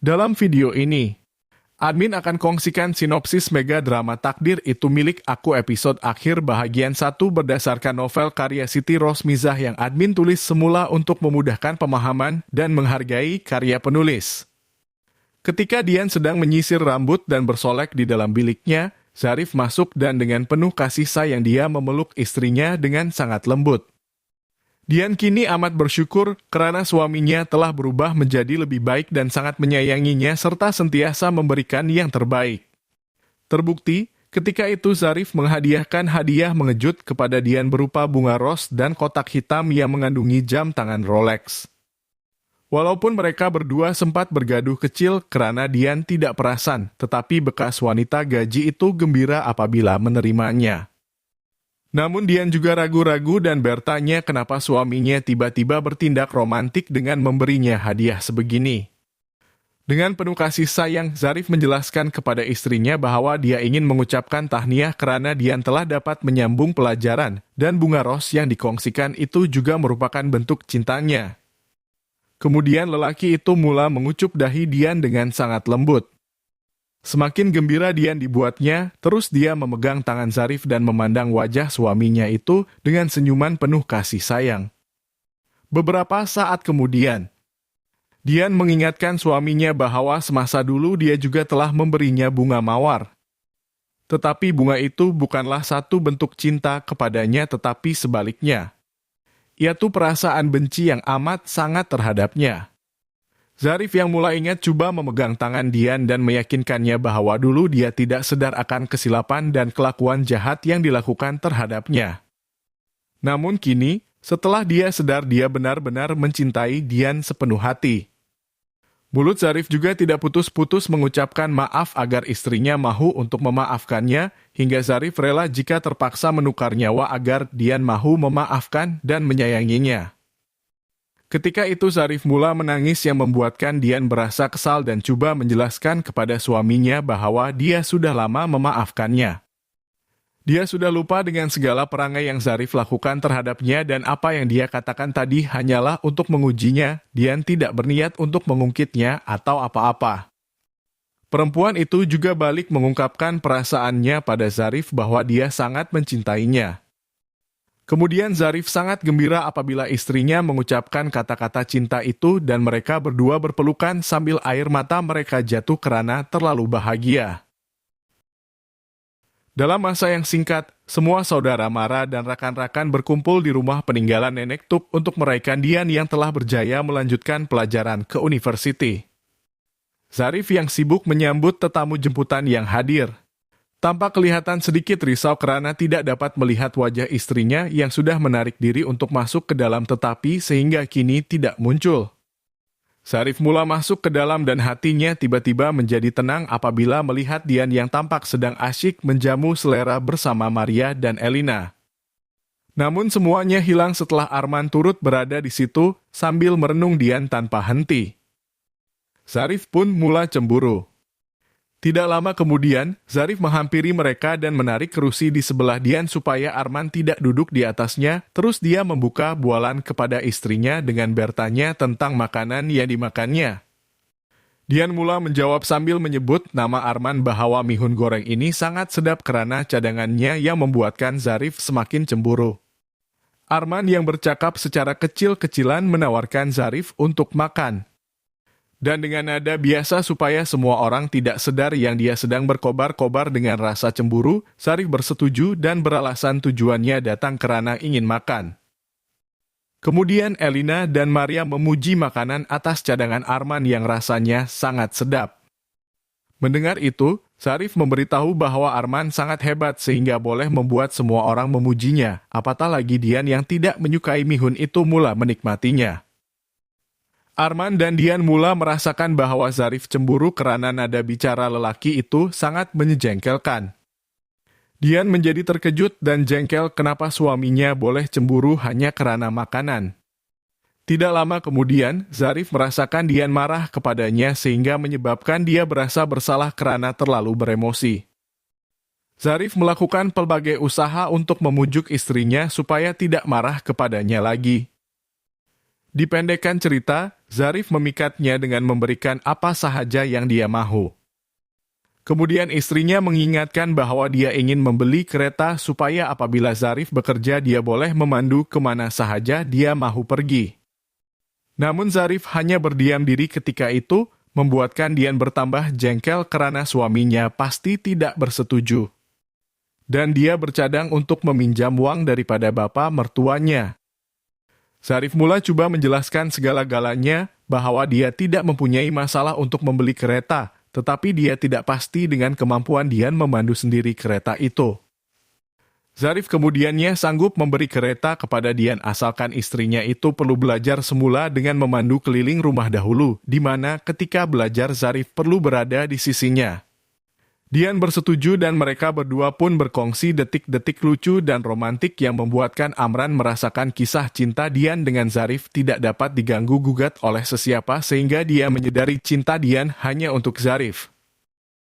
Dalam video ini, admin akan kongsikan sinopsis mega drama Takdir Itu Milik Aku episode akhir bahagian 1 berdasarkan novel karya Siti Rosmizah yang admin tulis semula untuk memudahkan pemahaman dan menghargai karya penulis. Ketika Dian sedang menyisir rambut dan bersolek di dalam biliknya, Zarif masuk dan dengan penuh kasih sayang dia memeluk istrinya dengan sangat lembut. Dian kini amat bersyukur karena suaminya telah berubah menjadi lebih baik dan sangat menyayanginya serta sentiasa memberikan yang terbaik. Terbukti, ketika itu Zarif menghadiahkan hadiah mengejut kepada Dian berupa bunga ros dan kotak hitam yang mengandungi jam tangan Rolex. Walaupun mereka berdua sempat bergaduh kecil karena Dian tidak perasan, tetapi bekas wanita gaji itu gembira apabila menerimanya. Namun Dian juga ragu-ragu dan bertanya kenapa suaminya tiba-tiba bertindak romantik dengan memberinya hadiah sebegini. Dengan penuh kasih sayang, Zarif menjelaskan kepada istrinya bahwa dia ingin mengucapkan tahniah karena Dian telah dapat menyambung pelajaran, dan bunga ros yang dikongsikan itu juga merupakan bentuk cintanya. Kemudian lelaki itu mula mengucup dahi Dian dengan sangat lembut. Semakin gembira Dian dibuatnya, terus dia memegang tangan Zarif dan memandang wajah suaminya itu dengan senyuman penuh kasih sayang. Beberapa saat kemudian, Dian mengingatkan suaminya bahwa semasa dulu dia juga telah memberinya bunga mawar. Tetapi bunga itu bukanlah satu bentuk cinta kepadanya tetapi sebaliknya, yaitu perasaan benci yang amat sangat terhadapnya. Zarif yang mulai ingat coba memegang tangan Dian dan meyakinkannya bahwa dulu dia tidak sadar akan kesilapan dan kelakuan jahat yang dilakukan terhadapnya. Namun kini, setelah dia sadar dia benar-benar mencintai Dian sepenuh hati. Mulut Zarif juga tidak putus-putus mengucapkan maaf agar istrinya mahu untuk memaafkannya, hingga Zarif rela jika terpaksa menukar nyawa agar Dian mahu memaafkan dan menyayanginya. Ketika itu Zarif mula menangis yang membuatkan Dian berasa kesal dan coba menjelaskan kepada suaminya bahwa dia sudah lama memaafkannya. Dia sudah lupa dengan segala perangai yang Zarif lakukan terhadapnya dan apa yang dia katakan tadi hanyalah untuk mengujinya, Dian tidak berniat untuk mengungkitnya atau apa-apa. Perempuan itu juga balik mengungkapkan perasaannya pada Zarif bahwa dia sangat mencintainya. Kemudian Zarif sangat gembira apabila istrinya mengucapkan kata-kata cinta itu dan mereka berdua berpelukan sambil air mata mereka jatuh karena terlalu bahagia. Dalam masa yang singkat, semua saudara mara dan rakan-rakan berkumpul di rumah peninggalan Nenek Tup untuk merayakan Dian yang telah berjaya melanjutkan pelajaran ke university. Zarif yang sibuk menyambut tetamu jemputan yang hadir. Tampak kelihatan sedikit risau karena tidak dapat melihat wajah istrinya yang sudah menarik diri untuk masuk ke dalam tetapi sehingga kini tidak muncul. Zarif mula masuk ke dalam dan hatinya tiba-tiba menjadi tenang apabila melihat Dian yang tampak sedang asyik menjamu selera bersama Maria dan Elina. Namun semuanya hilang setelah Arman turut berada di situ sambil merenung Dian tanpa henti. Zarif pun mula cemburu. Tidak lama kemudian, Zarif menghampiri mereka dan menarik kerusi di sebelah Dian supaya Arman tidak duduk di atasnya, terus dia membuka bualan kepada istrinya dengan bertanya tentang makanan yang dimakannya. Dian mula menjawab sambil menyebut nama Arman bahwa mihun goreng ini sangat sedap karena cadangannya yang membuatkan Zarif semakin cemburu. Arman yang bercakap secara kecil-kecilan menawarkan Zarif untuk makan. Dan dengan nada biasa supaya semua orang tidak sadar yang dia sedang berkobar-kobar dengan rasa cemburu, Zarif bersetuju dan beralasan tujuannya datang karena ingin makan. Kemudian Elina dan Maria memuji makanan atas cadangan Arman yang rasanya sangat sedap. Mendengar itu, Zarif memberitahu bahwa Arman sangat hebat sehingga boleh membuat semua orang memujinya, apatah lagi Dian yang tidak menyukai mihun itu mula menikmatinya. Arman dan Dian mula merasakan bahwa Zarif cemburu karena nada bicara lelaki itu sangat menjengkelkan. Dian menjadi terkejut dan jengkel kenapa suaminya boleh cemburu hanya karena makanan. Tidak lama kemudian, Zarif merasakan Dian marah kepadanya sehingga menyebabkan dia berasa bersalah karena terlalu beremosi. Zarif melakukan pelbagai usaha untuk memujuk istrinya supaya tidak marah kepadanya lagi. Dipendekkan cerita, Zarif memikatnya dengan memberikan apa sahaja yang dia mahu. Kemudian istrinya mengingatkan bahwa dia ingin membeli kereta supaya apabila Zarif bekerja dia boleh memandu kemana sahaja dia mahu pergi. Namun Zarif hanya berdiam diri ketika itu, membuatkan Dian bertambah jengkel karena suaminya pasti tidak bersetuju. Dan dia bercadang untuk meminjam uang daripada bapak mertuanya. Zarif mula coba menjelaskan segala-galanya bahwa dia tidak mempunyai masalah untuk membeli kereta, tetapi dia tidak pasti dengan kemampuan Dian memandu sendiri kereta itu. Zarif kemudiannya sanggup memberi kereta kepada Dian asalkan istrinya itu perlu belajar semula dengan memandu keliling rumah dahulu, di mana ketika belajar Zarif perlu berada di sisinya. Dian bersetuju dan mereka berdua pun berkongsi detik-detik lucu dan romantik yang membuatkan Amran merasakan kisah cinta Dian dengan Zarif tidak dapat diganggu-gugat oleh sesiapa sehingga dia menyadari cinta Dian hanya untuk Zarif.